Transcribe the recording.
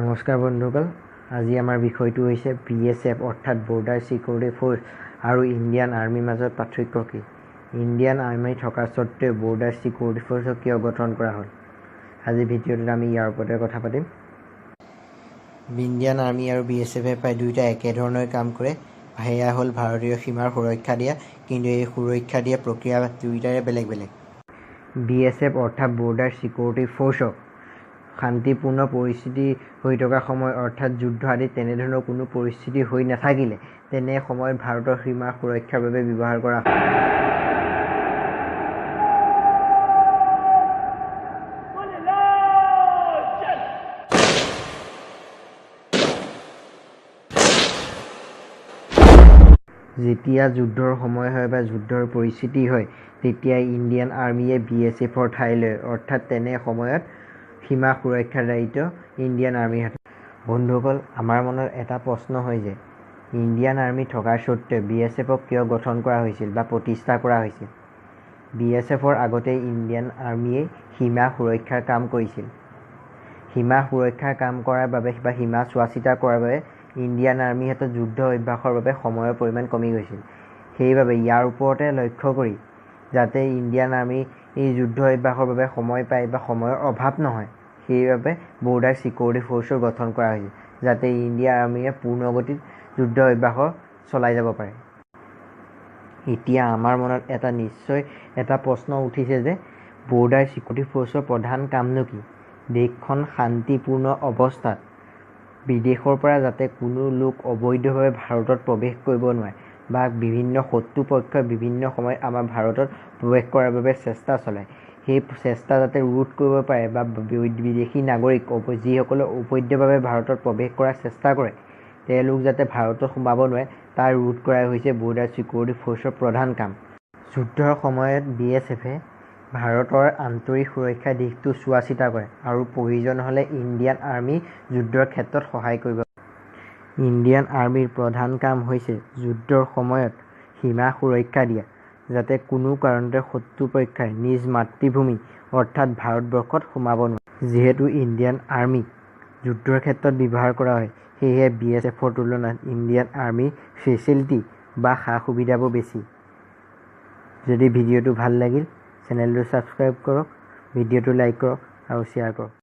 নমস্কাৰ বন্ধুসকল, আজি আমাৰ বিষয়টো হৈছে BSF অৰ্থাৎ বৰ্ডাৰ সিকিউৰিটি ফ'ৰ্চ আৰু ইণ্ডিয়ান আৰ্মিৰ মাজত পাৰ্থক্য কি। ইণ্ডিয়ান আৰ্মি থকা স্বত্বেও বৰ্ডাৰ সিকিউৰিটি ফ'ৰ্চক কিয় গঠন কৰা হ'ল, আজি ভিডিঅ'টোত আমি ইয়াৰ ওপৰতে কথা পাতিম। ইণ্ডিয়ান আৰ্মি আৰু BSF প্ৰায় দুয়োটা একেধৰণে কাম কৰে। সেয়া হ'ল ভাৰতীয় সীমাৰ সুৰক্ষা দিয়া, কিন্তু এই সুৰক্ষা দিয়া প্ৰক্ৰিয়া দুয়োটাৰে বেলেগ বেলেগ। BSF অৰ্থাৎ বৰ্ডাৰ সিকিউৰিটি ফ'ৰ্চক শান্তিপূৰ্ণ পৰিস্থিতি হৈ থকা সময় অৰ্থাৎ যুদ্ধ আদি তেনেধৰণৰ কোনো পৰিস্থিতি হৈ নাথাকিলে তেনে সময়ত ভাৰতৰ সীমাৰ সুৰক্ষাৰ বাবে ব্যৱহাৰ কৰা হয়। যেতিয়া যুদ্ধৰ সময় হয় বা যুদ্ধৰ পৰিস্থিতি হয় তেতিয়া ইণ্ডিয়ান আৰ্মিয়ে BSFৰ ঠাই লয়, অৰ্থাৎ তেনে সময়ত সীমা সুৰক্ষাৰ দায়িত্ব ইণ্ডিয়ান আৰ্মিৰ হাতত। বন্ধুসকল, আমাৰ মনত এটা প্ৰশ্ন হয় যে ইণ্ডিয়ান আৰ্মি থকাৰ স্বত্বেও BSFক কিয় গঠন কৰা হৈছিল বা প্ৰতিষ্ঠা কৰা হৈছিল। BSFৰ আগতে ইণ্ডিয়ান আৰ্মিয়ে সীমা সুৰক্ষাৰ কাম কৰিছিল। সীমা সুৰক্ষাৰ কাম কৰাৰ বাবে বা সীমা চোৱা চিতা কৰাৰ বাবে ইণ্ডিয়ান আৰ্মিৰ হাতত যুদ্ধ অভ্যাসৰ বাবে সময়ৰ পৰিমাণ কমি গৈছিল। সেইবাবে ইয়াৰ ওপৰতে লক্ষ্য কৰি যাতে ইণ্ডিয়ান আৰ্মি এই যুদ্ধ অভ্যাসৰ বাবে সময় পায় বা সময়ৰ অভাৱ নহয়, সেইবাবে বৰ্ডাৰ সিকিউৰিটি ফ'ৰ্চৰ গঠন কৰা হৈছিল, যাতে ইণ্ডিয়ান আৰ্মিয়ে পূৰ্ণগতিত যুদ্ধ অভ্যাস চলাই যাব পাৰে। এতিয়া আমাৰ মনত নিশ্চয় এটা প্ৰশ্ন উঠিছে যে বৰ্ডাৰ সিকিউৰিটি ফ'ৰ্চৰ প্ৰধান কামনো কি। দেশখন শান্তিপূৰ্ণ অৱস্থাত বিদেশৰ পৰা যাতে কোনো লোক অবৈধভাৱে ভাৰতত প্ৰৱেশ কৰিব নোৱাৰে বা বিভিন্ন শত্ৰুপক্ষই বিভিন্ন সময়ত আমাৰ ভাৰতত প্ৰৱেশ কৰাৰ বাবে চেষ্টা চলায়, সেই চেষ্টা যাতে ৰোধ কৰিব পাৰে বা বিদেশী নাগৰিক যিসকলে অবৈধভাৱে ভাৰতত প্ৰৱেশ কৰাৰ চেষ্টা কৰে তেওঁলোক যাতে ভাৰতত সোমাব নোৱাৰে তাৰ ৰোধ কৰাই হৈছে বৰ্ডাৰ সিকিউৰিটি ফ'ৰ্চৰ প্ৰধান কাম। যুদ্ধৰ সময়ত BSFে ভাৰতৰ আন্তৰিক সুৰক্ষা দিশটো চোৱা চিতা কৰে আৰু প্ৰয়োজন হ'লে ইণ্ডিয়ান আৰ্মি যুদ্ধৰ ক্ষেত্ৰত সহায় কৰিব। ইণ্ডিয়ান আৰ্মিৰ প্ৰধান কাম হৈছে যুদ্ধৰ সময়ত সীমা সুৰক্ষা দিয়া, যাতে কোনো কাৰণতে শত্ৰুপক্ষই নিজ মাতৃভূমি অৰ্থাৎ ভাৰতবৰ্ষত সোমাব নোৱাৰে। যিহেতু ইণ্ডিয়ান আৰ্মিক যুদ্ধৰ ক্ষেত্ৰত ব্যৱহাৰ কৰা হয়, সেয়েহে BSFৰ তুলনাত ইণ্ডিয়ান আৰ্মিৰ ফেচিলিটি বা সা সুবিধাবোৰ বেছি। যদি ভিডিঅ'টো ভাল লাগিল চেনেলটো ছাবস্ক্ৰাইব কৰক, ভিডিঅ'টো লাইক কৰক আৰু শ্বেয়াৰ কৰক।